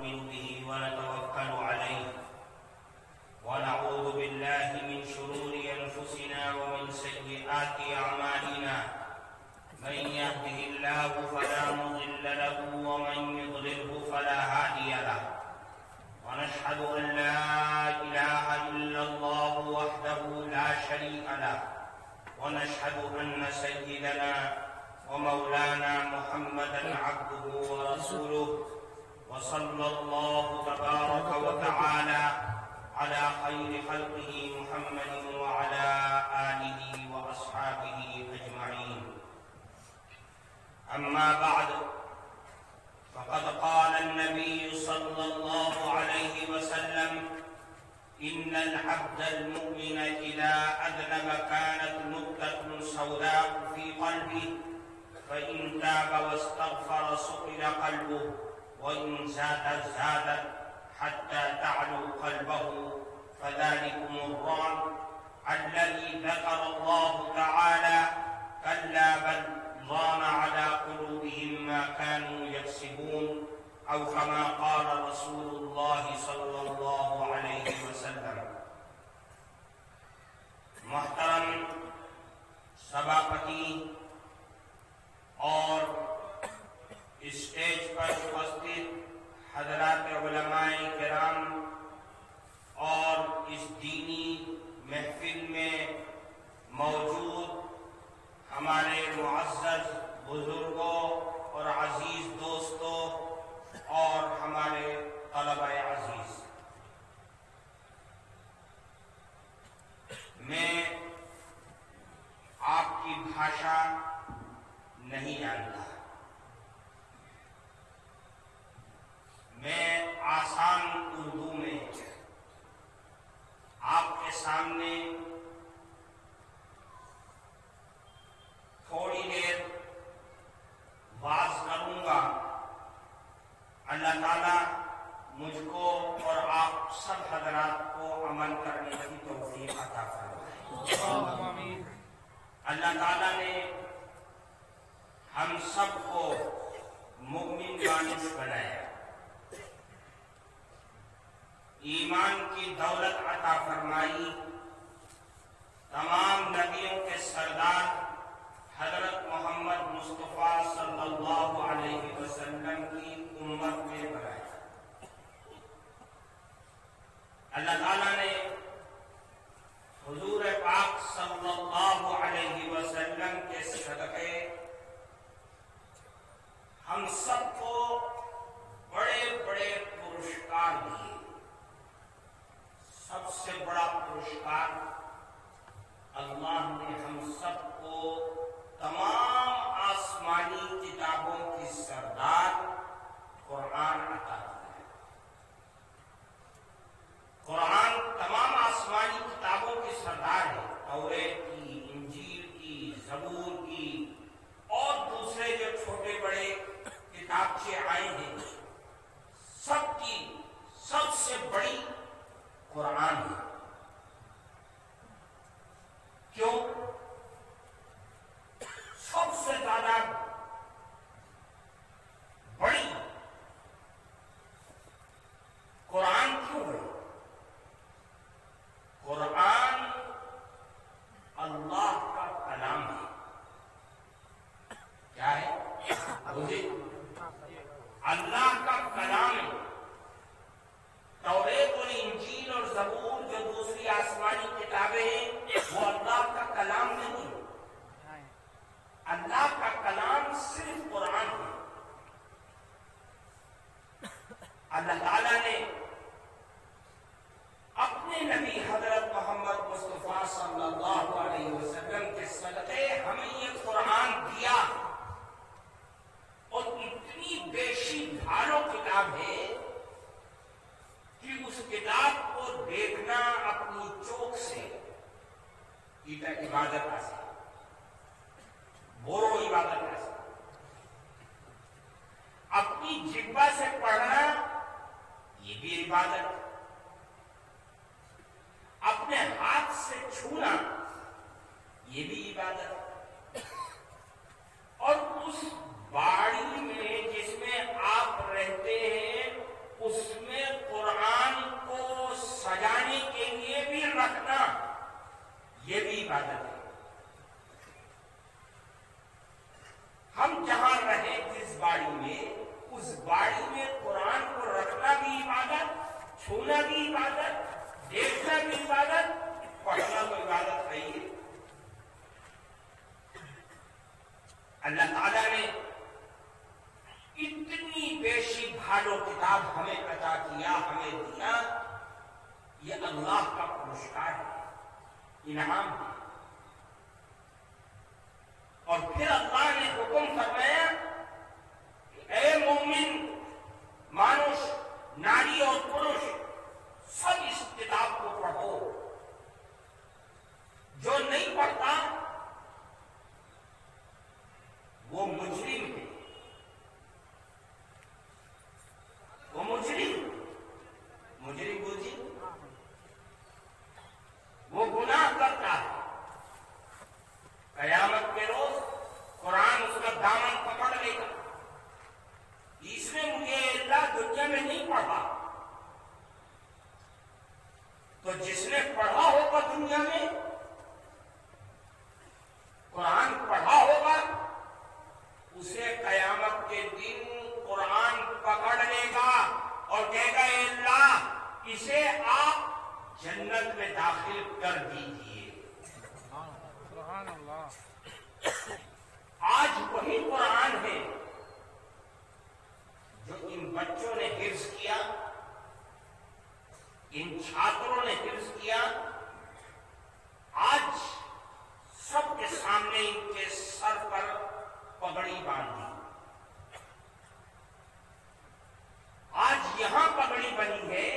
ونؤمن به ونتوكل عليه ونعوذ بالله من شرور أنفسنا ومن سيئات أعمالنا من يهده الله فلا مضل له ومن يضلله فلا هادي له ونشهد أن لا إله إلا الله وحده لا شريك له ونشهد أن سيدنا ومولانا محمدا عبده ورسوله وصلى الله تبارك وتعالى على خير خلقه محمد وعلى آله وأصحابه أجمعين. أما بعد فقد قال النبي صلى الله عليه وسلم إن العبد المؤمن إذا أذنب كانت نكتة سوداء في قلبه فإن تاب واستغفر صقل قلبه وإن زادت حتى تعلو قلبه فذلكم الرعب الذي ذكر الله تعالى كلا بل ران على قلوبهم ما كانوا يكسبون أو كما قال رسول الله صلى الله عليه وسلم. محترم سباپتی اور اسٹیج پر اپستھت حضرات علماء کرام اور اس دینی محفل میں موجود ہمارے معزز بزرگوں اور عزیز دوستوں اور ہمارے طلبہ عزیز، میں آپ کی بھاشا نہیں جانتا، میں آسان اردو میں آپ کے سامنے تھوڑی دیر واز کروں گا. اللہ تعالیٰ مجھ کو اور آپ سب حضرات کو عمل کرنے کی توفیق عطا فرمائے. اللہ تعالیٰ نے ہم سب کو مومن دانش بنایا، ایمان کی دولت عطا فرمائی. تمام نبیوں کے سردار حضرت محمد مصطفیٰ صلی اللہ علیہ وسلم کی امت میں بنایا. اللہ تعالیٰ نے حضور پاک صلی اللہ علیہ وسلم کے صدقے ہم سب کو بڑے بڑے پرسکار دیے. سب سے بڑا پرسکار اللہ نے ہم سب کو تمام آسمانی کتابوں کی سردار قرآن عطا کیا. قرآن تمام آسمانی کتابوں کی سردار ہے. توریت کی، انجیل کی، زبور کی اور دوسرے جو چھوٹے بڑے کتابچے آئے ہیں، سب کی سب سے بڑی قرآن ہے. کیوں؟ سب سے زیادہ بڑی قرآن کیوں ہے؟ قرآن اللہ کا کلام ہے. کیا ہے؟ اللہ کا کلام ہے. توریت اور انجیل اور زبور جو دوسری آسمانی کتابیں ہیں وہ اللہ کا کلام نہیں. اللہ کا کلام صرف قرآن ہے. اللہ تعالیٰ نے اپنے نبی حضرت محمد مصطفیٰ صلی اللہ علیہ وسلم کے صدقے ہمیں یہ قرآن دیا، اور اتنی بیشی بھارو کتاب ہے کہ اس کتاب کو دیکھنا اپنی چوک سے عبادت آسا، بورو عبادت آسا. اپنی جبہ سے پڑھنا یہ بھی عبادت. اپنے ہاتھ سے چھونا یہ بھی عبادت. اور اس باڑی میں جس میں آپ رہتے ہیں اس بھی عبادت، پڑھنا تو عبادت ہے ہی۔ اللہ تعالیٰ نے اتنی بیشی بھالو کتاب ہمیں عطا کیا، ہمیں دیا، یہ اللہ کا پرسکار ہے، انعام ہے۔ اور پھر اللہ نے حکم فرمایا کہ اے مومن، مانوس، ناری اور پروش، سب اس کتاب کو پڑھو۔ جو نہیں پڑھتا وہ مجرم ہے، وہ مجرم بوجھی، وہ گناہ کرتا ہے۔ قیامت کے روز قرآن اس کا دامن پکڑ لے گا، اس نے مجھے اللہ دنیا میں نہیں پڑھا، تو جس نے پڑھا ہوگا دنیا میں، قرآن پڑھا ہوگا، اسے قیامت کے دن قرآن پکڑ لے گا اور کہے گا اے اللہ اسے آپ جنت میں داخل کر دیجیے۔ سبحان اللہ۔ آج وہی قرآن ہے جو ان بچوں نے حفظ کیا، ان چھاتروں نے حفظ کیا، آج سب کے سامنے ان کے سر پر پگڑی باندھی، آج یہاں پگڑی بنی ہے،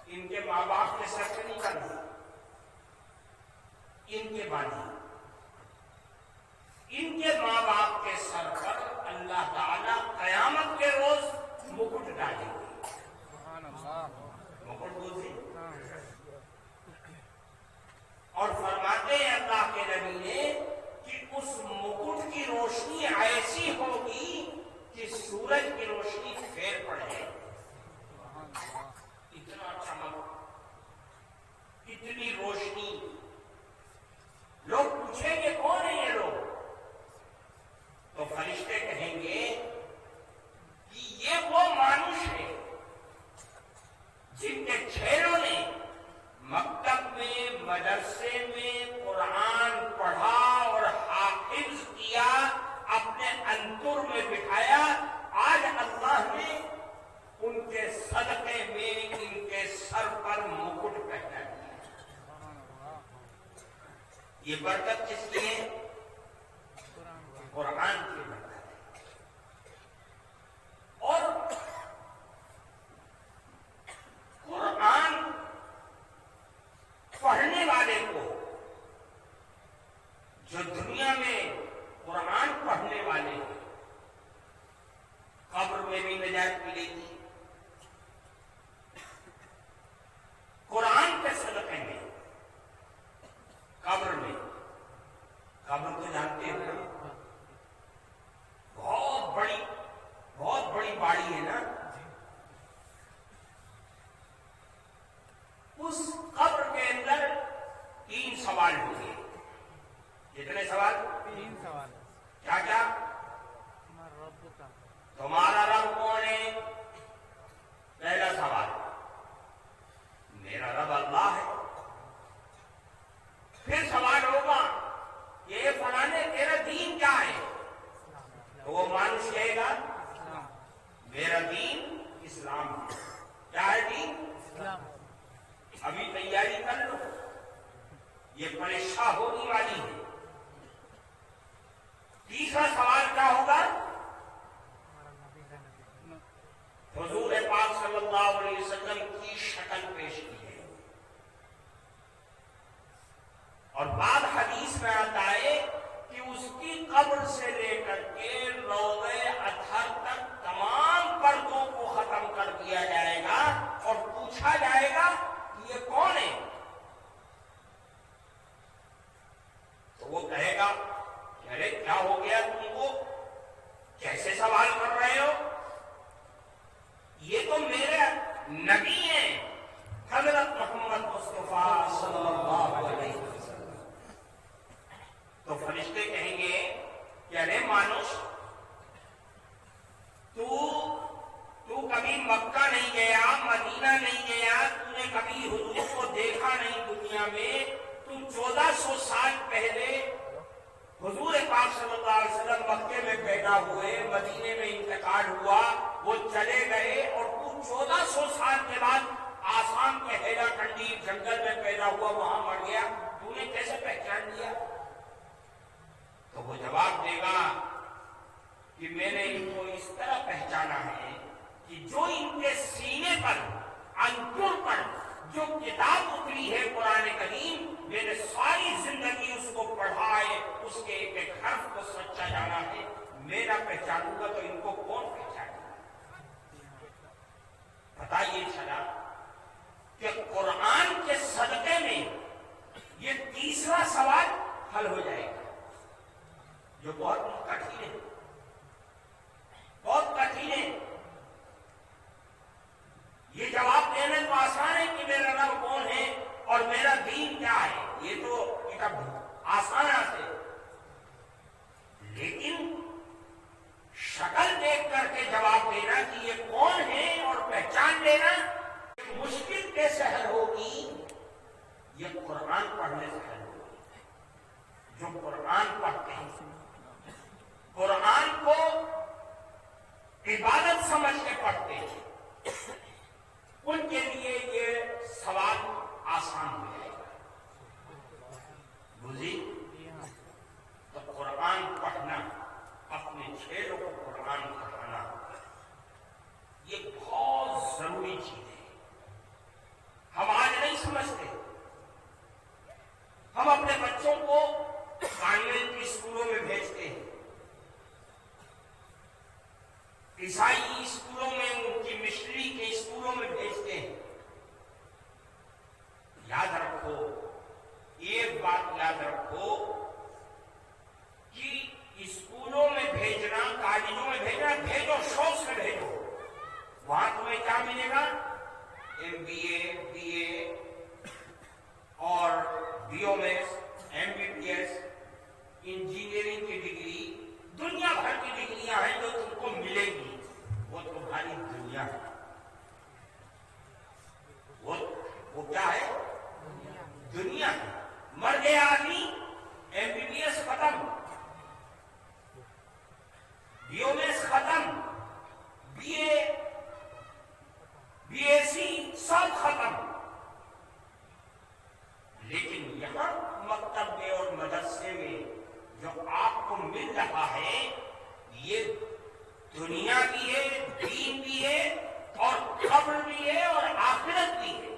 ان کے ماں باپ کے سر پہ نہیں بنی، ان کے باندھی، ان کے ماں باپ کے سر پر اللہ تعالی قیامت کے روز مکٹ ڈالیں گے۔ مکٹ بوجھے اور فرماتے ہیں اللہ کے نبی نے کہ اس مکٹ کی روشنی ایسی ہوگی کہ سورج کی روشنی پھیر پڑے، اتنا چمک، اتنی روشنی۔ لوگ پوچھیں گے کون ہیں یہ لوگ، تو فرشتے کہیں گے کہ یہ وہ مانوس ہے جن کے چہروں نے مکتب میں، مدرسے میں قرآن پڑھا اور حافظ کیا، اپنے انتر میں بٹھایا، آج اللہ نے ان کے صدقے میں ان کے سر پر مکٹ پہنا دیا۔ یہ برکت کس کی ہے؟ قرآن کی برکت ہے۔ اور قرآن پڑھنے والے کو، جو دنیا میں قرآن پڑھنے والے ہیں، قبر میں بھی نجات ملے گی، قرآن کے صدقے میں، قبر میں، قبر تو جانتے ہیں بہت بڑی باڑی ہے نا، اس قبر کے اندر 3 سوال ہوں گے۔ کتنے سوال؟ 3 سوال۔ کیا کیا؟ تمہارا رب کون ہے؟ پہلا سوال، میرا رب اللہ ہے۔ پھر سوال ہوگا یہ فلانے تیرا دین کیا ہے؟ تو وہ مانوس کہے گا میرا دین اسلام ہے۔ کیا ہے دین؟ اسلام۔ ابھی تیاری کر لو، یہ پریشاں ہونے والی ہے۔ تیسرا سوال کیا ہوگا؟ حضور پاک صلی اللہ علیہ وسلم کی شکل پیش کی ہے، اور بعد حدیث میں آتا ہے کہ اس کی قبر سے لے کر کے روضہ اطہر تک تمام پردوں کو ختم کر دیا جائے گا اور پوچھا جائے گا کہ یہ کون ہے؟ تو وہ کہے گا کہ ارے کیا ہو گیا تم کو، کیسے سوال کر رہے ہو؟ یہ تو میرے نبی ہیں، حضرت محمد مصطفیٰ صلی اللہ علیہ وسلم۔ تو فرشتے کہیں گے کہ ارے مانوس، تو کبھی مکہ نہیں گیا، مدینہ نہیں گیا، تو نے کبھی حضور دیکھا نہیں دنیا میں، تو 1400 سال پہلے حضور پاک صلی اللہ علیہ وسلم مکے میں پیدا ہوئے، مدینے میں انتقال ہوا، وہ چلے گئے، اور تو 1400 سال کے بعد آسام کے ہیرا کنڈی جنگل میں پیدا ہوا، وہاں مر گیا، تو نے کیسے پہچان لیا؟ تو وہ جواب دے گا کہ میں نے ان کو اس طرح پہچانا ہے کہ جو ان کے سینے پر، انگور پر جو کتاب اتری ہے قرآن کریم، میں نے ساری زندگی اس کو پڑھا ہے، اس کے ایک ایک حرف کو سچا جانا ہے، میں نہ پہچانوں گا تو ان کو کون پہچانے گا؟ پتہ یہ چلا کہ قرآن کے صدقے میں یہ تیسرا سوال حل ہو جائے گا، جو بہت کٹھن ہے، بہت کٹھن ہے۔ یہ جواب دینا تو آسان ہے کہ میرا رب کون ہے اور میرا دین کیا ہے، یہ تو آسان ہے، لیکن شکل دیکھ کر کے جواب دینا کہ یہ کون ہے اور پہچان لینا مشکل کیسے حل ہوگی؟ یہ قرآن پڑھنے سے حل ہوگی۔ جو قرآن پڑھتے ہیں، قرآن کو عبادت سمجھ کے پڑھتے ہیں، ان کے لیے یہ سوال آسان ہو جائے گا۔ بولی تو قرآن پڑھنا، اپنے چہروں کو قرآن پڑھانا، یہ بہت ضروری چیز ہے۔ ہم آج نہیں سمجھتے، ہم اپنے بچوں کو کانوینٹ کی اسکولوں میں بھیجتے ہیں، عیسائی اسکولوں میں، ان کی مشنری کے اسکولوں میں بھیجتے ہیں۔ یاد رکھو، ایک بات یاد رکھو کہ اسکولوں میں بھیجنا، کالجوں میں بھیجنا، بھیجو، شوق سے بھیجو، وہاں تمہیں کیا ملے گا؟ MBA، BA اور BOMS، MBBS، انجینئرنگ کی ڈگری، دنیا بھر کی ڈگریاں ہیں جو تم کو ملے گی، وہ تمہاری دنیا ہے۔ وہ کیا ہے؟ دنیا ہے۔ مر گیا آدمی، MBBS ختم، BOMS ختم، BA، BSc سب ختم، لیکن یہاں مکتب میں اور مدرسے میں جو آپ کو مل رہا ہے، یہ دنیا بھی ہے، دین بھی ہے، اور قبر بھی ہے، اور آخرت بھی ہے۔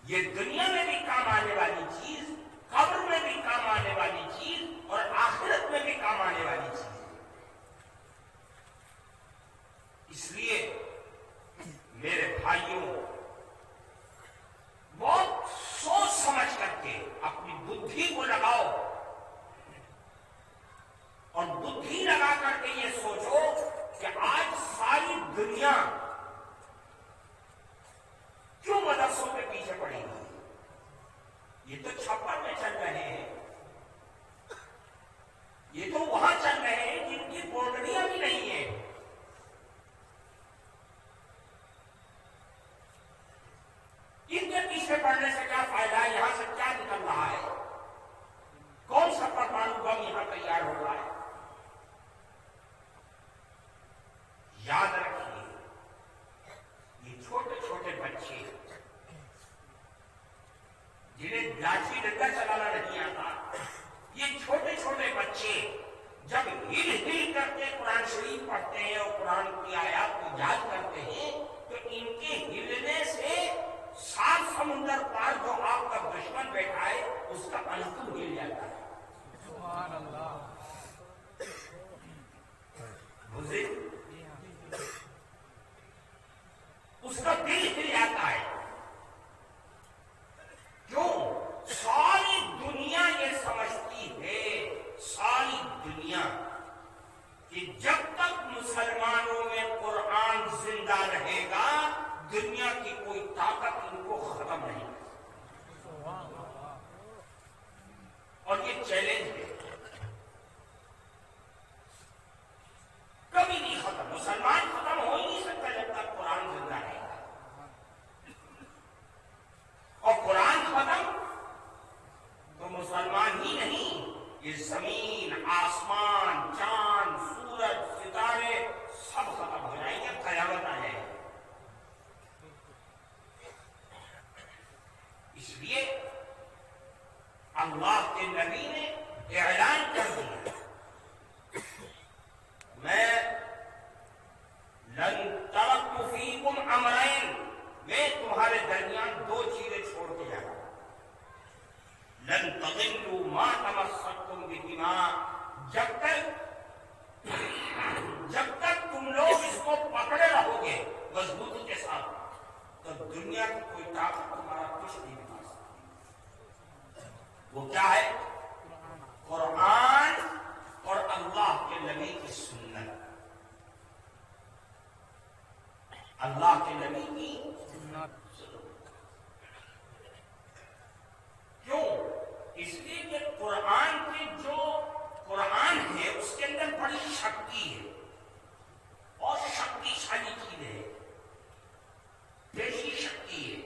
یہ دنیا میں بھی کام آنے والی چیز، قبر میں بھی کام آنے والی چیز، اور آخرت میں بھی کام آنے والی چیز ہے۔ اس لیے میرے بھائیوں، بہت سوچ سمجھ کر کے اپنی بدھی کو لگاؤ، اور بدھی لگا کر کے یہ سوچو کہ آج ساری دنیا کیوں مدرسوں کے پیچھے پڑے گی؟ یہ تو چھپر میں چل رہے ہیں، یہ تو وہاں چل رہے ہیں جن کی بورڈریاں بھی نہیں ہیں۔ ان کے پیچھے پڑنے سے کیا فائدہ ہے؟ یہاں سے کیا نکل رہا ہے؟ کون سا پرمانو بم یہاں تیار ہو رہا ہے؟ یاد رکھیے، یہ چھوٹے چھوٹے بچے جنہیں لاٹھی ڈنڈا چلانا نہیں آتا، یہ چھوٹے چھوٹے بچے جب ہل ہل کر کے قرآن شریف پڑھتے ہیں اور قرآن کی آیات کو یاد کرتے ہیں، تو ان کے ہلنے سے 7 سمندر پار جو آپ کا دشمن بیٹھا ہے، اس کا انتم ہل جاتا ہے۔ سبحان اللہ۔ اس کا دل ہل جاتا ہے۔ کیوں؟ ساری اللہ کے نبی کی سنت کیوں؟ اس لیے کہ قرآن کے جو قرآن ہے اس کے اندر بڑی شکتی ہے اور شکتیشالی چیز ہے، دیشی شکتی ہے۔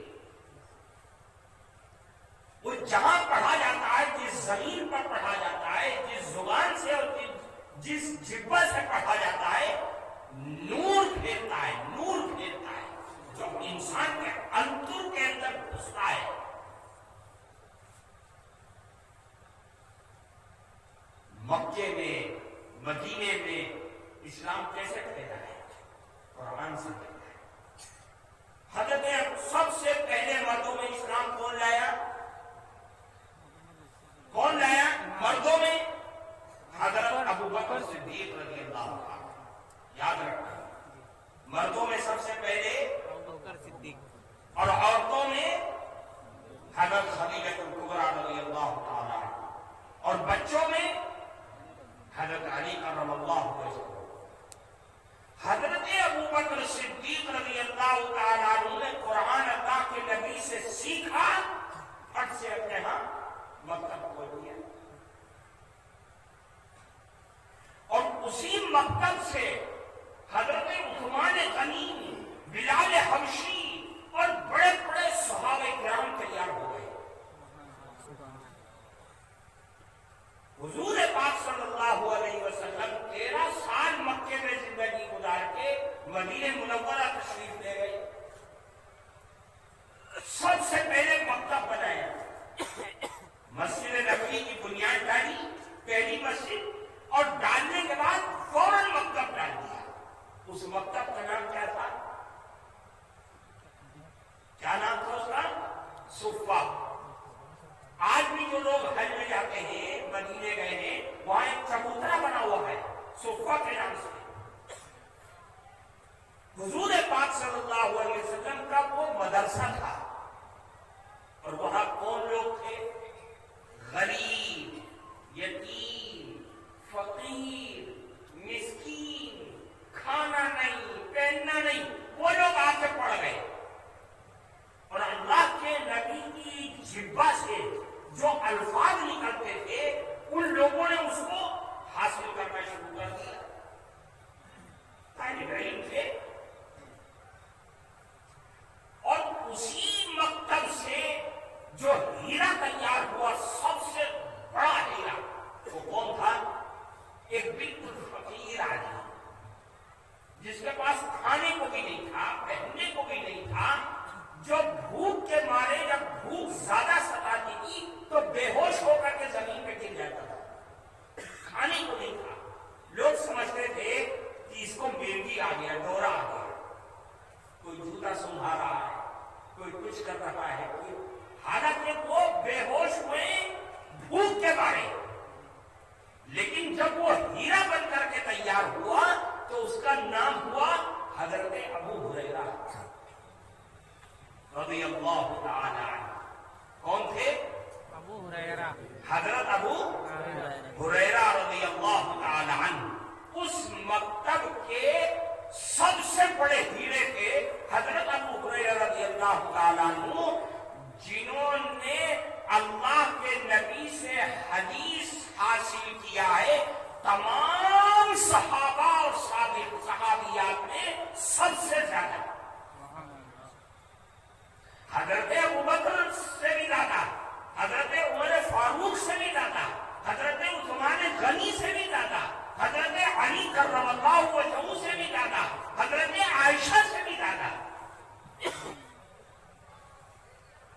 وہ جہاں پڑھا جاتا ہے، جس زمین پر پڑھا جاتا ہے، جس زبان سے اور جس جبہ سے پڑھا جاتا ہے، نور پھیرتا ہے، نور پھیرتا ہے جو انسان کے انتر کے اندر گھستا ہے۔ مکے میں، مدینے میں اسلام کیسے پھیلا ہے؟ قرآن سے پھیلا ہے۔ حضرت سب سے پہلے مردوں میں اسلام کون لایا؟ کون لایا مردوں میں؟ حضرت ابوبکر صدیق رضی اللہ عنہ۔ یاد رکھنا، مردوں میں سب سے پہلے ابوبکر صدیق، اور عورتوں میں حضرت خدیجہ کبریٰ رضی اللہ تعالی عنہ، اور بچوں میں حضرت علی کرم اللہ وجہہ۔ حضرت ابوبکر صدیق رضی اللہ تعالی عنہ نے قرآن اللہ کے نبی سے سیکھا، پھٹ سے اپنے ہاں مکتب کھول دیا، اور اسی مکتب سے حضرت عثمان غنی، بلال حبشی اور بڑے بڑے صحابہ کرام تیار ہو گئے۔ حضور پاک صلی اللہ علیہ وسلم 13 سال مکے میں زندگی گزار کے مدینہ منورہ تشریف لے گئے۔ سب سے پہلے مکتب بنایا، مسجد نبوی کی بنیاد ڈالی، پہلی مسجد، اور ڈالنے کے بعد فوراً مکتب ڈال دیا۔ اس مکتب کا نام کیا تھا؟ کیا نام تھا اس کا؟ صفہ۔ آج بھی جو لوگ حج میں جاتے ہیں، مدینے گئے ہیں، وہاں ایک چبوترا بنا ہوا ہے صفہ کے نام سے۔ حضور پاک صلی اللہ علیہ وسلم کا وہ مدرسہ تھا، اور وہاں کون لوگ تھے؟ غریب، یتیم، فقیر، مسکین، کھانا نہیں، پہننا نہیں، وہ لوگ آ کے پڑھ گئے، اور اللہ کے نبی کی جبہ سے جو الفاظ نکلتے تھے ان لوگوں نے اس کو حاصل کرنا شروع کر دیا۔ طالب علم تھے، اور اسی مکتب سے جو ہیرا تیار ہوا، سب سے بڑا ہیرا، وہ کون تھا؟ ایک بالکل فقیر آدمی جس کے پاس کھانے کو بھی نہیں تھا، پہننے کو بھی نہیں تھا، جو بھوک کے مارے جب بھوک زیادہ ستاتی تھی تو بے ہوش ہو کر کے زمین پہ گر جاتا تھا، کھانے کو نہیں تھا۔ لوگ سمجھتے تھے کہ اس کو مہنگی آ گیا، دورہ آ گیا، کوئی جوتا سنبھال رہا ہے، کوئی کچھ کر رہا ہے، حالانکہ وہ بے ہوش ہوئے بھوک کے مارے۔ لیکن جب وہ ہیرا بن کر کے تیار ہوا تو اس کا نام ہوا حضرت ابو ہریرہ رضی اللہ تعالی عنہ۔ کون تھے؟ ابو ہریرہ، حضرت ابو ہریرہ رضی اللہ تعالی عنہ۔ اس مکتب کے سب سے بڑے ہیرے تھے حضرت ابو ہریرہ رضی اللہ تعالی عنہ، جنہوں نے اللہ کے نبی سے حدیث حاصل کیا ہے تمام صحابہ اور صحابیات میں سب سے زیادہ۔ حضرت ابوبکر سے بھی زیادہ، حضرت عمر فاروق سے بھی زیادہ، حضرت عثمان غنی سے بھی زیادہ، حضرت علی کرم اللہ وجہہ سے بھی زیادہ، حضرت عائشہ سے بھی زیادہ،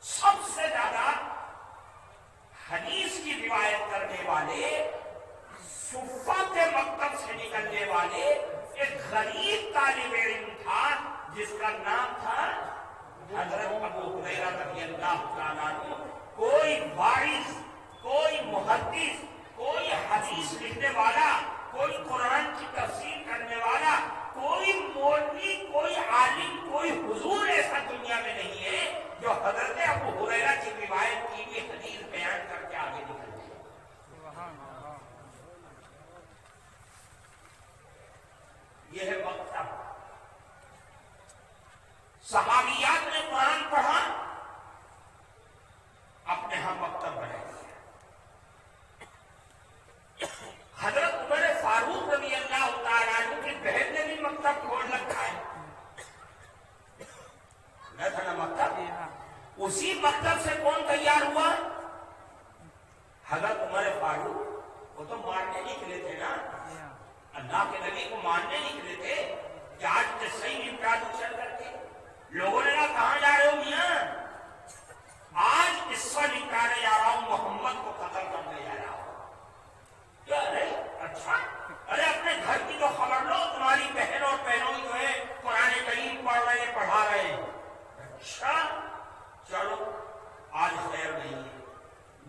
سب سے زیادہ حدیث کی روایت کرنے والے، صفہ کے مکتب سے نکلنے والے ایک غریب طالب علم تھا جس کا نام تھا حضرت ابو ہریرہ رضی اللہ تعالیٰ عنہ۔ کوئی واعظ، کوئی محدث، کوئی حدیث لکھنے والا، کوئی قرآن کی تفسیر کرنے والا، کوئی مولوی، کوئی عالم، کوئی حضور ایسا دنیا میں نہیں ہے جو حضرت ابو ہریرہ کی روایت کی بھی حدیث بیان کر کے آگے نکل جائے۔ یہ ہے مکتب۔ صحابیات نے قرآن پڑھا، اپنے ہاں مکتب بنا دیا۔ حضرت عمر فاروق رضی اللہ تعالیٰ عنہ کی بہن نے بھی مکتب کھول رکھا ہے، نہ تھا نا مکتب؟ اسی مکتب سے کون تیار ہوا؟ حضرت عمر فاروق۔ وہ تو مارنے نکلے تھے نا، اللہ کے نبی کو ماننے نکلے تھے کہ آج تو صحیح نمٹا دو چل کر کے۔ لوگوں نے کہا کہاں جا رہے ہو میاں؟ آج قصہ نمٹانے جا رہا ہوں، محمد کو قتل کرنے جا رہا ہوں۔ کیا ارے اچھا، ارے اپنے گھر کی تو خبر لو، تمہاری بہن اور بہنوئی جو ہے قرآن کریم پڑھ رہے ہیں، پڑھا رہے ہیں۔ اچھا چلو آج خیر نہیں ہے۔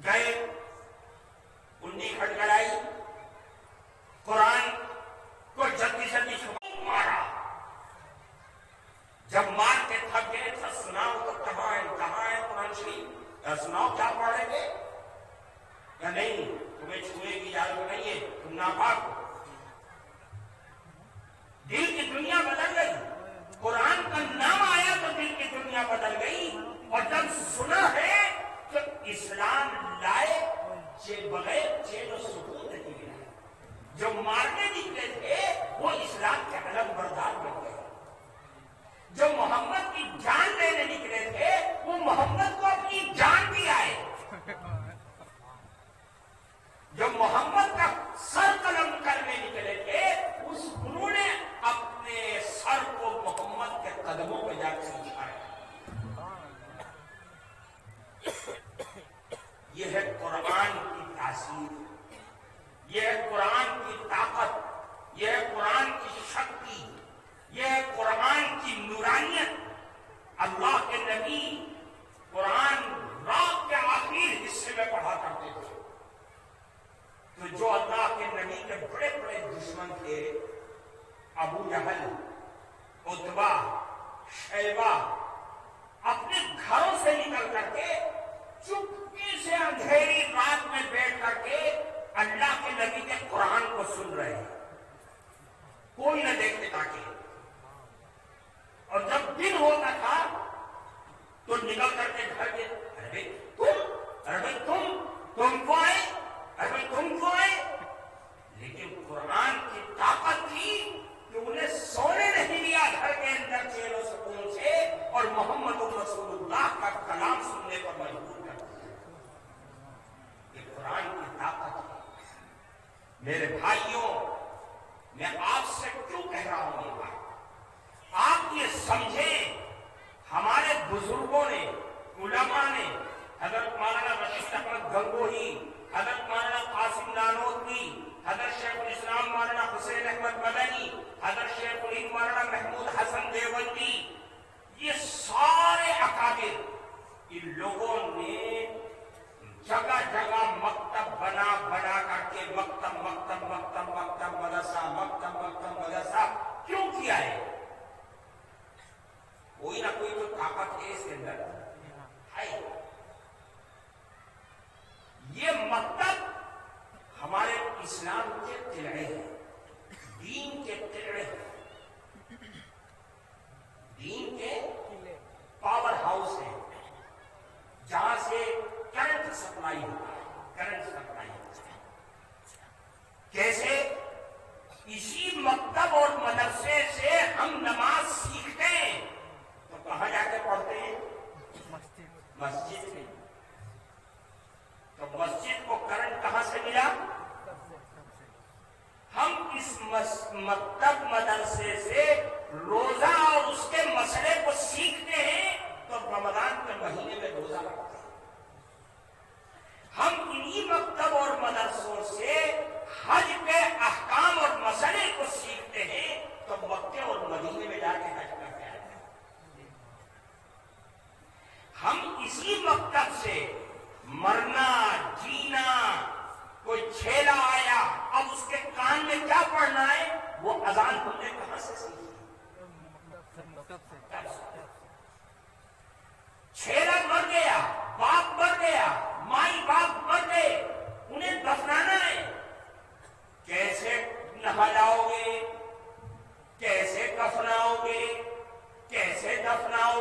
گئے، کنڈی کھٹکھٹائی، قرآن کو جلدی جلدی مارا۔ جب مار کے تھک گئے تھا، سناؤ تو کہاں ہے قرآن شریف؟ سناؤ کیا پڑھیں گے؟ یا نہیں تمہیں چھوئے کی اجازت نہیں ہے، تم ناپاک ہو۔ دل کی دنیا بدل گئی، قرآن کا نام آیا تو دل کی دنیا بدل گئی۔ اور جب سنا ہے کہ اسلام لائے بغیر چین و سکون نہیں ملا، جو مارنے نکلے تھے وہ اسلام کے علم بردار بن گئے، جو محمد کی جان لینے نکلے تھے وہ محمد کو اپنی جان بھی آئے، جو محمد کا سر قلم کرنے نکلے تھے انہوں نے اپنے سر کو محمد کے قدموں پہ جا کے اٹھایا۔ یہ ہے قرآن کی تاثیر، یہ ہے قرآن کی طاقت، یہ ہے قرآن کی شکتی، یہ ہے قرآن کی نورانیت۔ اللہ کے نبی قرآن رات کے آخری حصے میں پڑھا کرتے تھے، تو جو اللہ کے نبی کے بڑے بڑے دشمن تھے، ابو جہل، عتبہ، شیبہ، اپنے گھروں سے نکل کر کے چپکے سے اندھیری رات میں بیٹھ کر کے اللہ کے نبی کے قرآن کو سن رہے ہیں، کوئی نہ دیکھنے تاکہ۔ اور جب دن ہوتا تھا تو نکل کر کے گھر کے، ارے تم کو آئے، ارے تم کو آئے۔ لیکن قرآن کی طاقت تھی کہ انہیں سونے نہیں دیا گھر کے اندر چین و سکون سے، اور محمد رسول اللہ کا کلام سننے پر مجبور کر دیا۔ یہ قرآن کی طاقت ہے۔ میرے بھائیوں، میں آپ سے کیوں کہہ رہا ہوں یہ بات؟ آپ یہ سمجھیں، ہمارے بزرگوں نے، علماء نے، حضرت مولانا رشید احمد گنگوہی، حضرت مولانا قاسم نانوتوی، حضرت شیخ الاسلام مولانا حسین احمد مدنی، حضرت شیخ الہند مولانا محمود حسن دیوبندی، یہ سارے اکابر، ان لوگوں نے جگہ جگہ مکتب بنا کر کے مکتب مدرسہ کیوں کیا ہے؟ کوئی نہ کوئی تو طاقت ہے اس کے اندر ہے۔ یہ مکتب ہمارے اسلام کے قلعے ہیں، دین کے قلعے ہیں، دین کے پاور ہاؤس ہیں، جہاں سے کرنٹ سپلائی ہوتا ہے۔ کیسے؟ اسی مکتب اور مدرسے سے ہم نماز سیکھتے ہیں تو کہاں جا کے پڑھتے ہیں؟ مسجد میں۔ تو مسجد کو کرنٹ کہاں سے ملا؟ ہم اس مکتب مدرسے سے روزہ اور اس کے مسئلے کو سیکھتے ہیں تو رمضان کے مہینے میں روزہ رکھتے ہیں۔ ہم انہی مکتب اور مدرسوں سے حج کے احکام اور مسئلے کو سیکھتے ہیں تو مکے اور مدینے میں جا کے حج کرتے ہیں۔ ہم اسی مکتب سے مرنا، جینا، کوئی چھیلا آیا اب اس کے کان میں کیا پڑھنا ہے وہ اذان ہم نے کہاں سے سیکھی؟ چھیلا مر گیا، باپ مر گیا، مائی باپ مر گئے، انہیں دفنانا ہے، کیسے نہلاؤ گے، کیسے کفناؤ گے، کیسے دفناؤ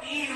3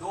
2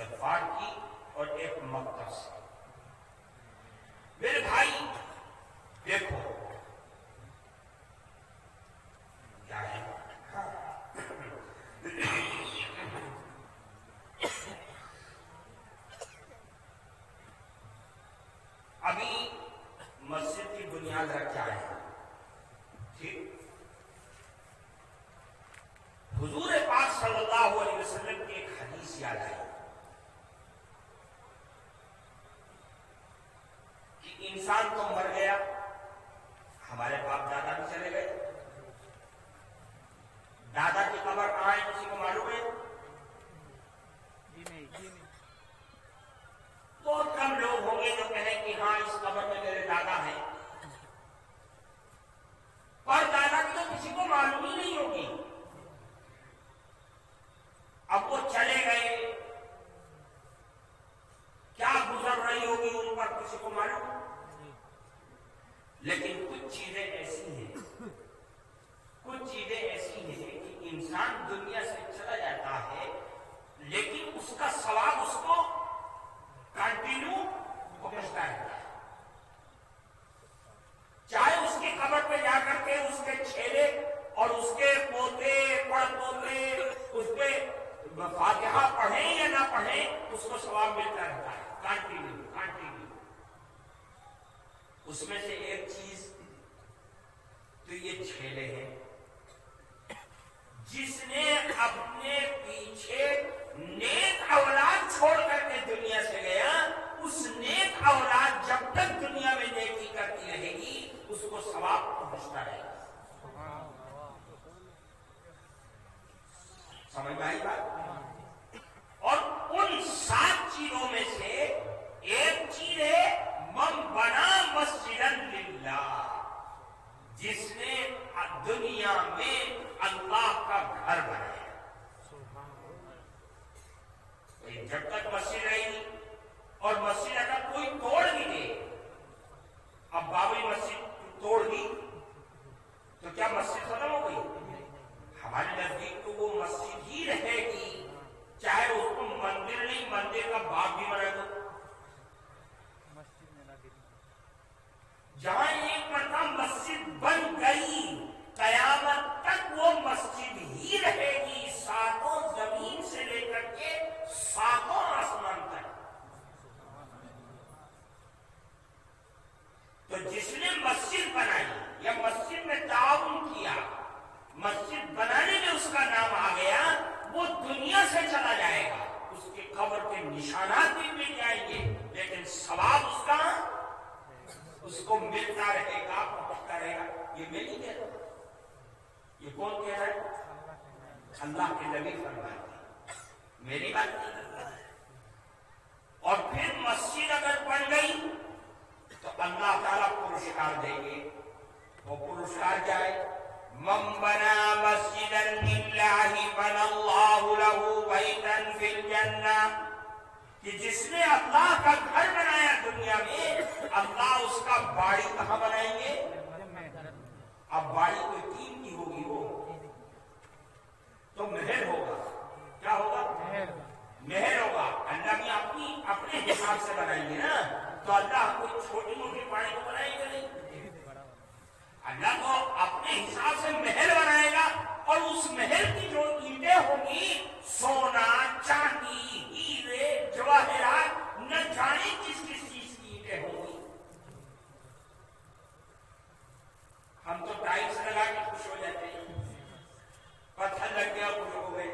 استغفار کی اور ایک مقدس سے. میرے بھائی دیکھو کیا ہے، ابھی مسجد کی بنیاد رکھا ہے، ٹھیک. حضور پاک صلی اللہ علیہ وسلم کی ایک حدیث یاد آئی کہ انسان تو مر گیا، ہمارے باپ دادا بھی چلے گئے. دادا کی قبر کہاں ہے کسی کو معلوم ہے؟ جی نہیں. بہت کم لوگ ہوں گے جو کہیں کہ ہاں اس قبر میں میرے دادا ہیں، پر دادا کی تو کسی کو معلوم ہی نہیں ہوگی. اب وہ چلے گئے، کیا گزر رہی ہوگی ان پر کسی کو معلوم. لیکن کچھ چیزیں ایسی ہیں کہ انسان دنیا سے چلا جاتا ہے لیکن اس کا ثواب اس کو کنٹینیو پہنچتا ہے. چاہے اس کی قبر پہ جا کر کے اس کے چھیلے اور اس کے پوتے پڑ پوتے اس پہ فاتحہ پڑھیں یا نہ پڑھیں اس کو ثواب ملتا رہتا ہے کنٹینیو. اس میں سے ایک چیز تو یہ چھیلے ہیں. جس نے اپنے پیچھے نیک اولاد چھوڑ کر کے دنیا سے گیا، اس نیک اولاد جب تک دنیا میں نیکی کرتی رہے گی اس کو ثواب پہنچتا رہے گا. سمجھ میں آئی بات؟ اور ان 7 چیزوں میں سے ایک چیز ہے من بنا مسجدن للہ، جس نے دنیا میں اللہ کا گھر بنایا. جب تک مسجد رہی اور مسجد اگر کوئی توڑ بھی دے، اب بابری مسجد توڑ دی تو کیا مسجد ختم ہو گئی؟ ہمارے نزدیک تو وہ مسجد ہی رہے گی، چاہے اس کو مندر نہیں مندر کا باغ بھی بنا دو. جہاں ایک مرتبہ مسجد بن گئی قیامت تک وہ مسجد ہی رہے گی، 7 زمین سے لے کر کے 7 آسمان تک. تو جس نے مسجد بنائی یا مسجد میں تعاون کیا، مسجد بنانے میں اس کا نام آ گیا، وہ دنیا سے چلا جائے گا، اس کی قبر کے نشانات بھی مل جائیں گے لیکن ثواب اس کو ملتا رہے گا، پہنچتا رہے گا. یہ میں نہیں کہہ رہا، یہ کون کہہ رہا ہے؟ اللہ کے نبی فرماتے ہیں، میری بات نہیں کر رہا ہے. اور پھر مسجد اگر بن گئی تو اللہ تعالیٰ پرسکار دیں گے. وہ پرسکار کیا ہے؟ من بنا مسجدا للہ بنا اللہ لہ بیتا فی الجنہ، کہ جس نے اللہ کا گھر بنایا دنیا میں، اللہ اس کا باڑی کہاں بنائیں گے؟ اب باڑی کوئی 3 کی ہوگی، وہ تو محل ہوگا. کیا ہوگا؟ محل ہوگا. اللہ بھی اپنے حساب سے بنائیں گے نا، تو اللہ کوئی چھوٹی موٹی باڑی کو بنائے گا نہیں. اللہ کو اپنے حساب سے محل بنائے گا، اور اس محل کی جو اینٹیں ہوں گی سونا چاندی ہیرے جواہرات، نہ جانے کس چیز کی اینٹیں ہوں گی. ہم تو ٹائلس لگا کے خوش ہو جاتے ہیں، پتھر لگ گیا خوش ہو گئے.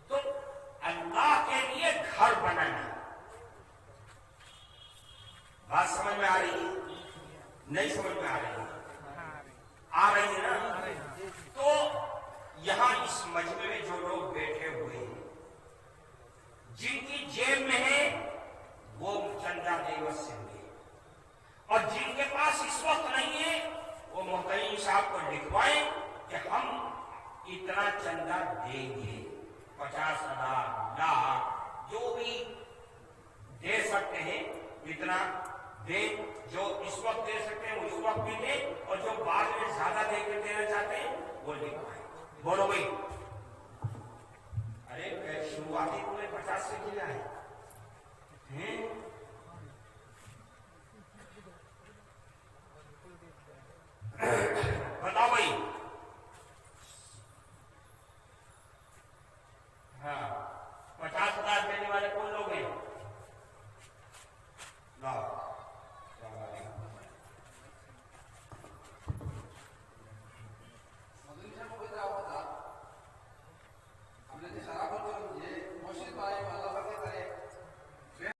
تو اللہ کے لیے گھر بنانا، بات سمجھ میں آ رہی ہے؟ نہیں سمجھ میں آ رہی ہے؟ آ رہی ہے نا؟ تو یہاں اس مجمع میں جو لوگ بیٹھے ہوئے ہیں، جن کی جیب میں ہے وہ چندہ دیوت سے ہوئے، اور جن کے پاس اس وقت نہیں ہے وہ محترم صاحب کو لکھوائیں کہ ہم اتنا چندہ دیں گے، 50,000 لاکھ جو بھی دے سکتے ہیں اتنا دیں. جو اس وقت دے سکتے ہیں وہ اس وقت بھی دیں، اور جو بعد میں زیادہ دے کے دینا چاہتے ہیں وہ لکھوائیں. بولو بھائی. ارے شروعاتی تمہیں سے کھلائے ہیں